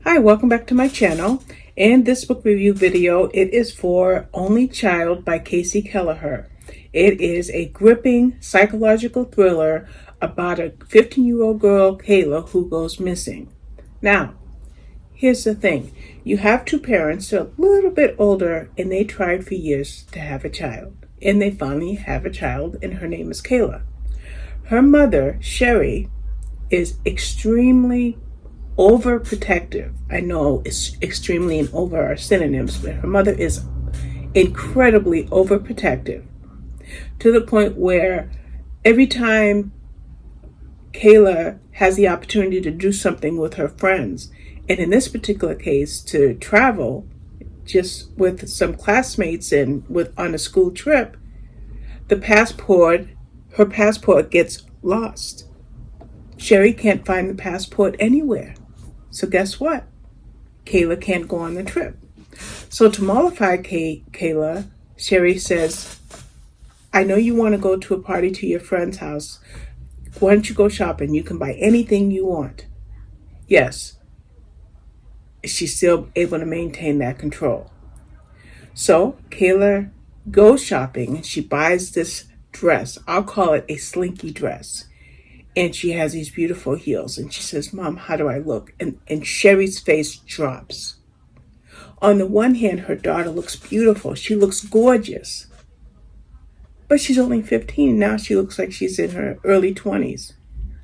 Hi, welcome back to my channel. In this book review video, it is for Only Child by Kelleher. It is a gripping psychological thriller about a 15-year-old girl, Kayla, who goes missing. Now, here's the thing. You have two parents who are a little bit older, and they tried for years to have a child. And they finally have a child, and her name is Kayla. Her mother, Sherry, is extremely overprotective. I know it's extremely and over are synonyms, but her mother is incredibly overprotective to the point where every time Kayla has the opportunity to do something with her friends, and in this particular case to travel just with some classmates and on a school trip, her passport gets lost. Sherry can't find the passport anywhere. So guess what? Kayla can't go on the trip. So to mollify Kayla, Sherry says, I know you want to go to a party to your friend's house. Why don't you go shopping? You can buy anything you want. Yes, she's still able to maintain that control. So Kayla goes shopping and she buys this dress. I'll call it a slinky dress. And she has these beautiful heels. And she says, Mom, how do I look? And Sherry's face drops. On the one hand, her daughter looks beautiful. She looks gorgeous. But she's only 15. Now she looks like she's in her early 20s.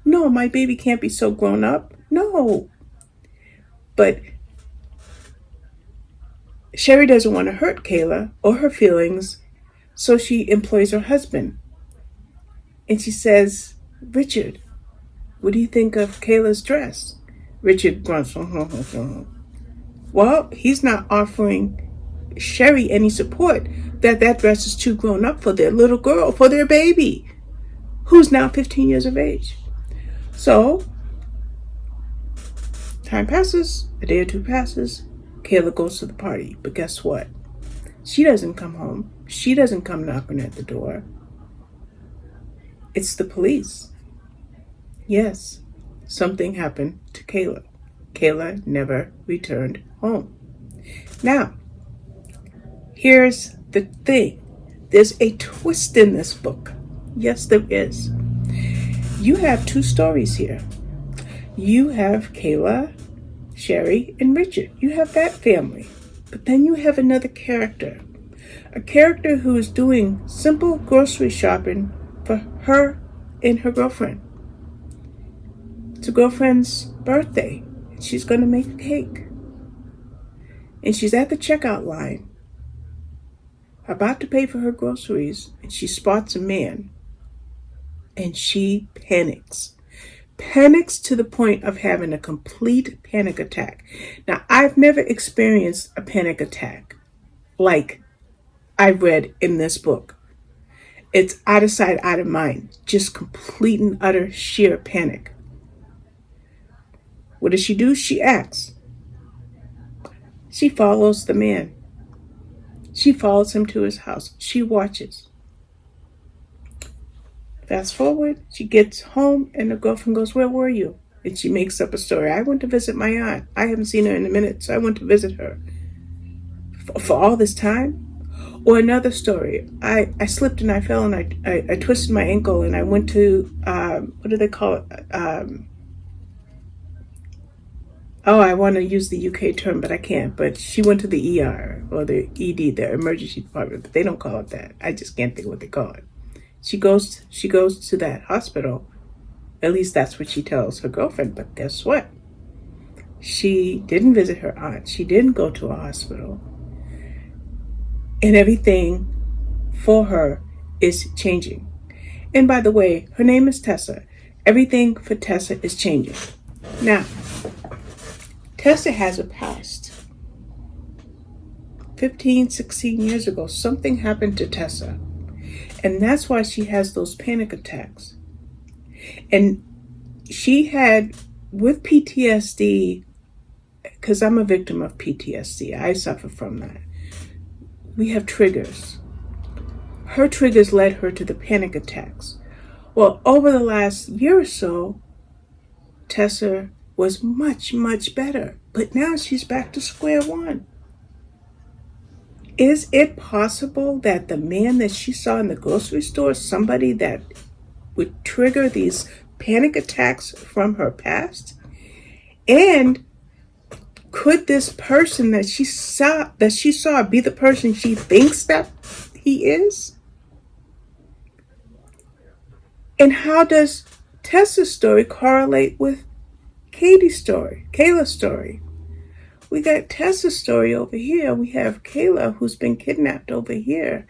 No, my baby can't be so grown up. No. But Sherry doesn't want to hurt Kayla or her feelings. So she employs her husband. And she says, Richard, what do you think of Kayla's dress? Richard grunts. Well, he's not offering Sherry any support that dress is too grown up for their little girl, for their baby, who's now 15 years of age. So, time passes, a day or two passes, Kayla goes to the party. But guess what? She doesn't come home. She doesn't come knocking at the door. It's the police. Yes, something happened to Kayla. Kayla never returned home. Now, here's the thing. There's a twist in this book. Yes, there is. You have two stories here. You have Kayla, Sherry, and Richard. You have that family. But then you have another character. A character who is doing simple grocery shopping for her and her girlfriend. It's her girlfriend's birthday. She's going to make a cake. And she's at the checkout line, about to pay for her groceries, and she spots a man. And she panics. Panics to the point of having a complete panic attack. Now, I've never experienced a panic attack like I read in this book. It's out of sight, out of mind. Just complete and utter sheer panic. What does she do? She acts. She follows the man. She follows him to his house. She watches. Fast forward, she gets home and the girlfriend goes, where were you? And she makes up a story. I went to visit my aunt. I haven't seen her in a minute, so I went to visit her. For all this time? Or another story. I slipped and I fell and I twisted my ankle and I went to, what do they call it? I want to use the UK term, but I can't. But she went to the ER or the ED, the emergency department, but they don't call it that. I just can't think what they call it. She goes to that hospital. At least that's what she tells her girlfriend. But guess what? She didn't visit her aunt. She didn't go to a hospital. And everything for her is changing. And by the way, her name is Tessa. Everything for Tessa is changing. Now, Tessa has a past. 15, 16 years ago, something happened to Tessa. And that's why she has those panic attacks. And she had, with PTSD, because I'm a victim of PTSD, I suffer from that. We have triggers. Her triggers led her to the panic attacks. Well, over the last year or so, Tessa was much, much better. But now she's back to square one. Is it possible that the man that she saw in the grocery store is somebody that would trigger these panic attacks from her past? And could this person that she saw be the person she thinks that he is? And how does Tessa's story correlate with Kayla's story? We got Tessa's story over here. We have Kayla who's been kidnapped over here.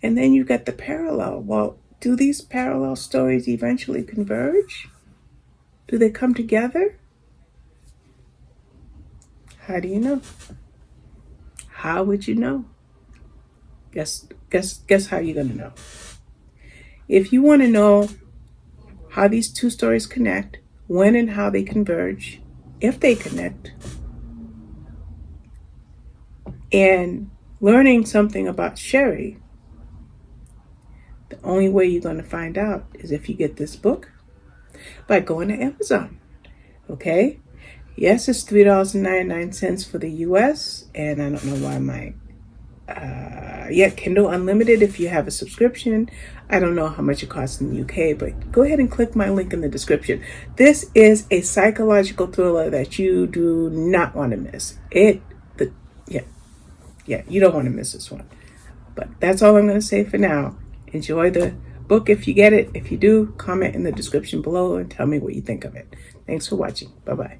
And then you got the parallel. Well, do these parallel stories eventually converge? Do they come together? How do you know? How would you know? Guess how you're going to know. If you want to know how these two stories connect, when and how they converge, if they connect, and learning something about Sherry, the only way you're going to find out is if you get this book by going to Amazon. Okay? Yes, it's $3.99 for the US, and I don't know why Kindle Unlimited if you have a subscription. I don't know how much it costs in the UK, but go ahead and click my link in the description. This is a psychological thriller that you do not want to miss. You don't want to miss this one. But that's all I'm going to say for now. Enjoy the book if you get it. If you do, comment in the description below and tell me what you think of it. Thanks for watching. Bye-bye.